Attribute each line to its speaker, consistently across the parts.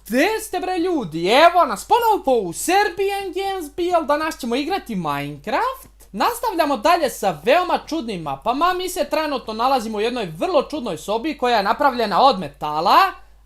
Speaker 1: Gdje ste bre ljudi? Evo nas ponovo u Serbian Games BL. Danas ćemo igrati Minecraft. Nastavljamo dalje sa veoma čudnim mapama. Mi se trenutno nalazimo u jednoj vrlo čudnoj sobi koja je napravljena od metala.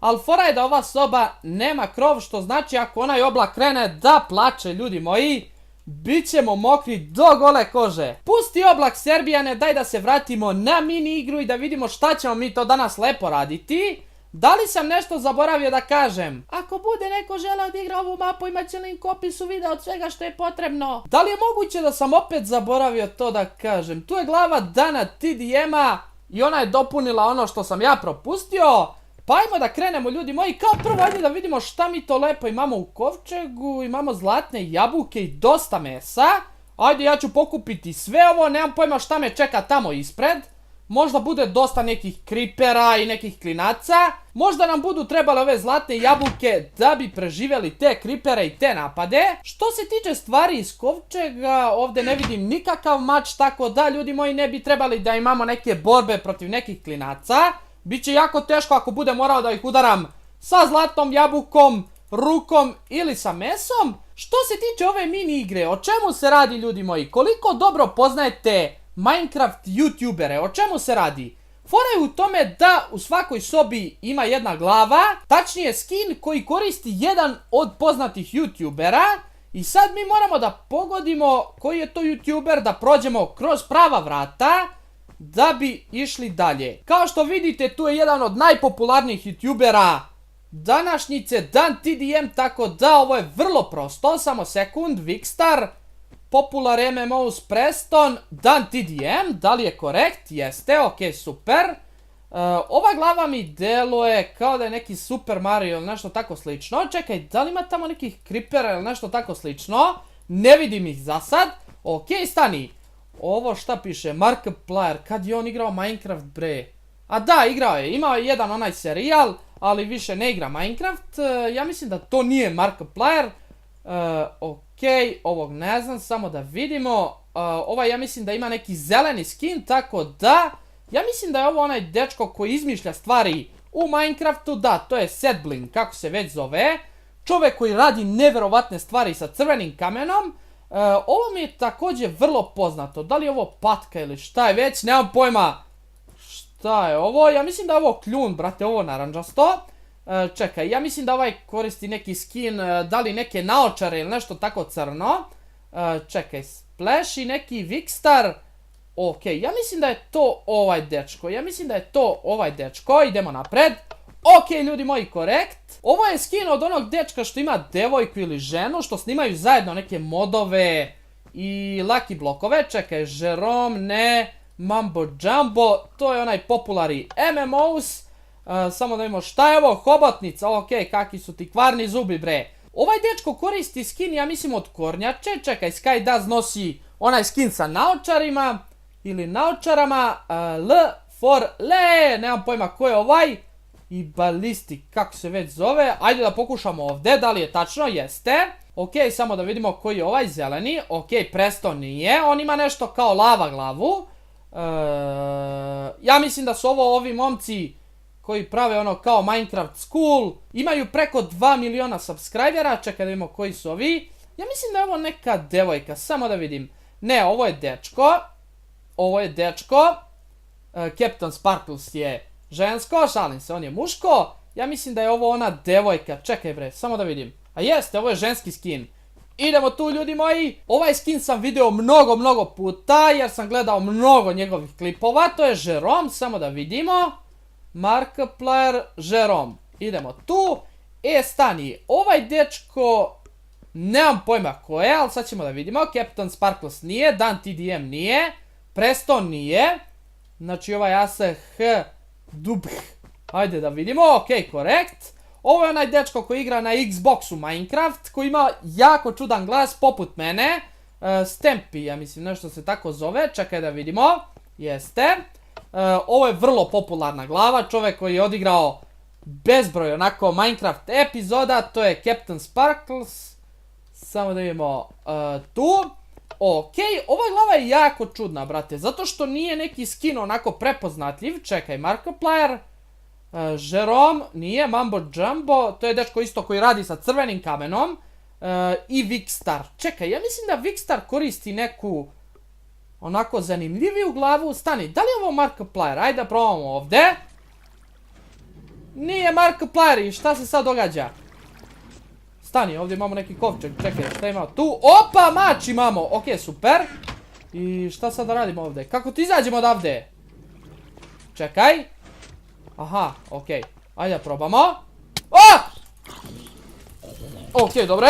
Speaker 1: Ali fora je da ova soba nema krov, što znači ako onaj oblak krene da plače, ljudi moji, bit ćemo mokri do gole kože. Pusti oblak Serbijane, daj da se vratimo na mini igru i da vidimo šta ćemo mi to danas lepo raditi. Da li sam nešto zaboravio da kažem? Ako bude neko želeo da igra ovu mapu, imat će link u opisu videa od svega što je potrebno. Da li je moguće da sam opet zaboravio to da kažem? Tu je glava Dana TDM-a i ona je dopunila ono što sam ja propustio. Pa ajmo da krenemo, ljudi moji. Kao prvo ajde da vidimo šta mi to lepo imamo u kovčegu. Imamo zlatne jabuke i dosta mesa. Ajde, ja ću pokupiti sve ovo, nemam pojma šta me čeka tamo ispred. Možda bude dosta nekih kripera i nekih klinaca. Možda nam budu trebale ove zlatne jabuke da bi preživjeli te kripere i te napade. Što se tiče stvari iz kovčega, ovdje ne vidim nikakav mač, tako da ljudi moji ne bi trebali da imamo neke borbe protiv nekih klinaca. Biće jako teško ako bude morao da ih udaram sa zlatnom jabukom, rukom ili sa mesom. Što se tiče ove mini igre, o čemu se radi, ljudi moji? Koliko dobro poznajete Minecraft youtubere, o čemu se radi? Fora je u tome da u svakoj sobi ima jedna glava, tačnije skin koji koristi jedan od poznatih youtubera. I sad mi moramo da pogodimo koji je to youtuber, da prođemo kroz prava vrata da bi išli dalje. Kao što vidite, tu je jedan od najpopularnijih youtubera današnjice, Dan TDM, tako da ovo je vrlo prosto. Samo sekund, Vikstar, Popular MMOs Preston, Dan TDM, da li je korekt? Jeste, ok, super. Ova glava mi deluje kao da je neki Super Mario ili nešto tako slično. Čekaj, da li ima tamo nekih creepera ili nešto tako slično? Ne vidim ih za sad. Ok, stani. Ovo šta piše? Markiplier, kad je on igrao Minecraft, bre? A da, igrao je, imao je jedan onaj serijal, ali više ne igra Minecraft. Ja mislim da to nije Markiplier. Ok, ovog ne znam, samo da vidimo. Ovaj ja mislim da ima neki zeleni skin, tako da ja mislim da je ovo onaj dečko koji izmišlja stvari u Minecraftu. Da, to je Sedblin, kako se već zove. Čovjek koji radi neverovatne stvari sa crvenim kamenom. Ovo mi je također vrlo poznato. Da li je ovo patka ili šta je već, nemam pojma šta je ovo. Ja mislim da je ovo kljun, brate, ovo naranđasto. Čekaj, ja mislim da ovaj koristi neki skin, da li neke naočare ili nešto tako crno. Čekaj, Splash i neki Vikstar. Ok, ja mislim da je to ovaj dečko, idemo napred. Ok, ljudi moji, korekt. Ovo je skin od onog dečka što ima devojku ili ženu, što snimaju zajedno neke modove i lucky blokove. Čekaj, Jerome, ne, Mambo Jumbo, to je onaj populari MMOs. Samo da vidimo šta je ovo, hobotnica, ok, kakvi su ti kvarni zubi, bre. Ovaj dečko koristi skin, ja mislim, od kornjače. Čekaj, Skydaz nosi onaj skin sa naočarima ili naočarama. L for le, nemam pojma ko je ovaj. I Ballistic, kako se već zove. Ajde da pokušamo ovdje, da li je tačno, jeste. Ok, samo da vidimo koji je ovaj zeleni. Ok, Preston nije, on ima nešto kao lava glavu. Ja mislim da su ovi momci koji prave ono kao Minecraft School. Imaju preko 2 miliona subscribera. Čekaj da vidimo koji su ovi. Ja mislim da je ovo neka devojka, samo da vidim. Ne, ovo je dečko. Captain Sparkles je žensko, šalim se, on je muško. Ja mislim da je ovo ona devojka. Čekaj bre, samo da vidim. A jeste, ovo je ženski skin. Idemo tu, ljudi moji. Ovaj skin sam video mnogo puta, jer sam gledao mnogo njegovih klipova. To je Jerome, samo da vidimo. Markiplier, Jerome. Idemo tu. Stani, ovaj dečko nemam pojma ko je, ali sad ćemo da vidimo. Captain Sparkles nije, Dan TDM nije, Preston nije. Znači ovaj ASH Dubh. Ajde da vidimo, ok, korekt. Ovo je onaj dečko koji igra na Xboxu Minecraft, koji ima jako čudan glas poput mene. Stampy, ja mislim, nešto se tako zove. Čekaj da vidimo. Jeste. Ovo je vrlo popularna glava, čovjek koji je odigrao bezbroj onako Minecraft epizoda, to je Captain Sparkles. Samo da vidimo tu. Ok, ova glava je jako čudna, brate, zato što nije neki skin onako prepoznatljiv. Čekaj, Markiplier. Jerome, nije, Mambo Jumbo, to je dečko isto koji radi sa crvenim kamenom. I Vikstar. Čekaj, ja mislim da Vikstar koristi neku onako zanimljiviju glavu. Stani, da li je ovo Markiplier? Ajde da probamo ovdje. Nije Markiplier i šta se sad događa? Stani, ovdje imamo neki kovčeg, čekaj, šta imamo tu? Opa, mač imamo, ok, super. I šta sad da radimo ovdje? Kako ti izađemo odavde? Čekaj. Aha, ok, ajde da probamo. Ok, dobre.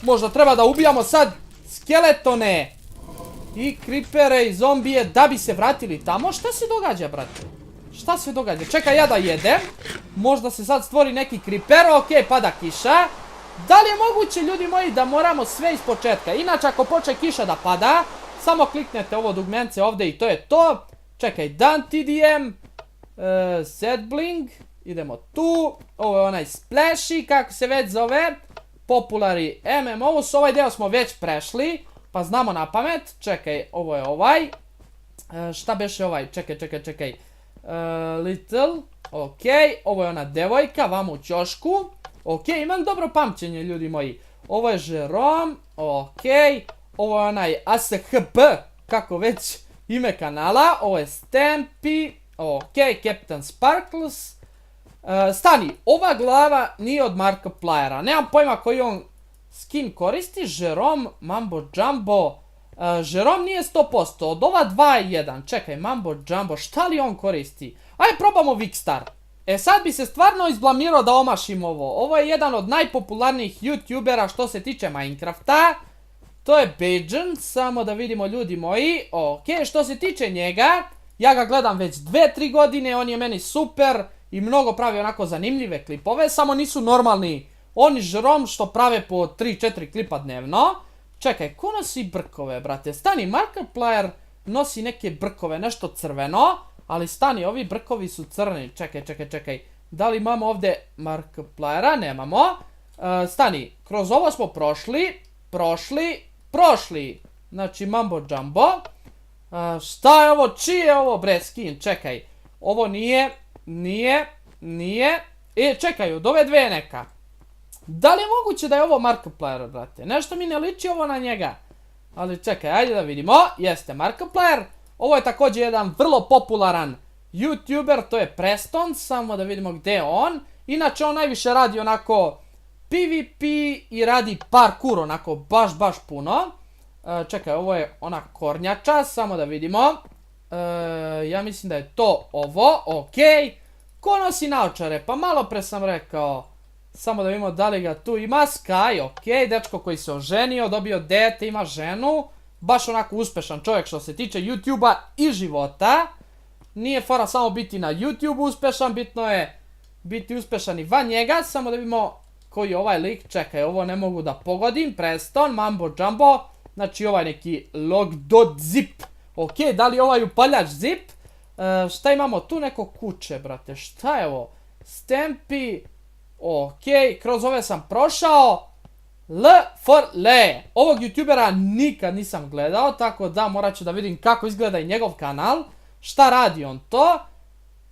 Speaker 1: Možda treba da ubijamo sad skeletone i kripere i zombije da bi se vratili tamo. Šta se događa, brate? Šta se događa? Čekaj, ja da jedem. Možda se sad stvori neki kriper. Ok, pada kiša. Da li je moguće, ljudi moji, da moramo sve iz početka? Inače, ako počne kiša da pada, samo kliknete ovo dugmence ovdje i to je to. Čekaj, Dan TDM, Setbling, idemo tu. Ovo je onaj Splashy, kako se već zove. Populari MMO, ovaj deo smo već prešli, pa znamo na pamet. Čekaj, ovo je ovaj. Šta beše ovaj? Čekaj. Little, ok, ovo je ona devojka, vamo u ćošku. Ok, imam dobro pamćenje, ljudi moji. Ovo je Jerome, ok. Ovo je onaj ASHB, kako već ime kanala. Ovo je Stampy, ok, Captain Sparkles. Stani, ova glava nije od Markipliera. Nemam pojma koji on skin koristi. Jerome, Mambo Jumbo. Jerome nije 100%, od ova 2 je 1. Čekaj, Mambo Jumbo, šta li on koristi? Ajde probamo Vikstar. Sad bi se stvarno izblamirao da omašim ovo. Ovo je jedan od najpopularnijih youtubera što se tiče Minecrafta. To je Bajan, samo da vidimo, ljudi moji. Ok, što se tiče njega, ja ga gledam već 2-3 godine, on je meni super i mnogo pravi onako zanimljive klipove, samo nisu normalni oni Jerome što prave po 3-4 klipa dnevno. Čekaj, ko nosi brkove, brate? Stani, Markiplier nosi neke brkove, nešto crveno, ali stani, ovi brkovi su crni. Čekaj. Da li imamo ovdje Markipliera? Nemamo. Stani, kroz ovo smo prošli. Znači, Mambo Jumbo. Šta je ovo? Čiji je ovo, bre, skin? Čekaj, ovo nije. Čekaj, od ove dve neka. Da li je moguće da je ovo Markiplier, brate? Nešto mi ne liči ovo na njega. Ali čekaj, ajde da vidimo. Jeste Markiplier. Ovo je također jedan vrlo popularan YouTuber, to je Preston. Samo da vidimo gdje je on. Inače, on najviše radi onako PvP i radi parkour, onako baš puno. Čekaj, ovo je ona kornjača, samo da vidimo. Ja mislim da je to ovo, ok. Ko nosi naočare? Pa malo pre sam rekao. Samo da vidimo da li ga tu ima. Sky, ok, dečko koji se oženio, dobio dete, ima ženu. Baš onako uspešan čovjek što se tiče YouTube-a i života. Nije fora samo biti na YouTube uspešan, bitno je biti uspešan i van njega. Samo da vidimo koji je ovaj lik. Čekaj, ovo ne mogu da pogodim. Preston, Mambo Jumbo. Znači ovaj neki log.zip. Ok, da li ovaj upaljač zip? Šta imamo tu? Neko kuće, brate. Šta je ovo? Stampy. Ok, kroz ove sam prošao. L for Le. Ovog youtubera nikad nisam gledao, tako da morat ću da vidim kako izgleda i njegov kanal. Šta radi on to?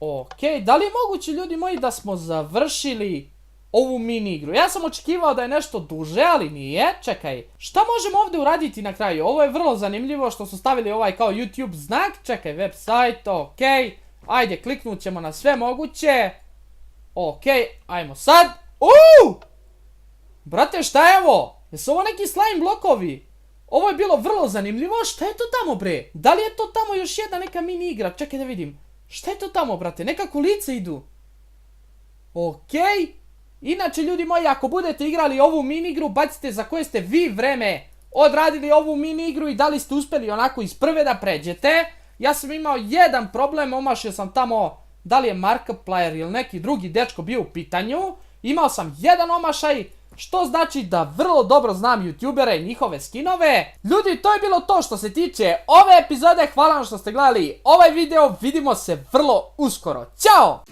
Speaker 1: Ok, da li je moguće, ljudi moji, da smo završili ovu mini igru? Ja sam očekivao da je nešto duže, ali nije. Čekaj, šta možemo ovdje uraditi na kraju? Ovo je vrlo zanimljivo što su stavili ovaj kao YouTube znak. Čekaj, website, ok. Ajde, kliknut ćemo na sve moguće. Ok, ajmo sad. Brate, šta je ovo? Jesu ovo neki slime blokovi? Ovo je bilo vrlo zanimljivo. Šta je to tamo, bre? Da li je to tamo još jedna neka mini igra? Čekaj da vidim. Šta je to tamo, brate? Neka kulice idu. Ok. Inače, ljudi moji, ako budete igrali ovu mini igru, bacite za koje ste vi vreme odradili ovu mini igru i da li ste uspeli onako iz prve da pređete. Ja sam imao jedan problem, omašio sam tamo da li je Markiplier ili neki drugi dečko bio u pitanju. Imao sam jedan omašaj, što znači da vrlo dobro znam youtubere i njihove skinove. Ljudi, to je bilo to što se tiče ove epizode. Hvala vam što ste gledali ovaj video. Vidimo se vrlo uskoro. Ćao!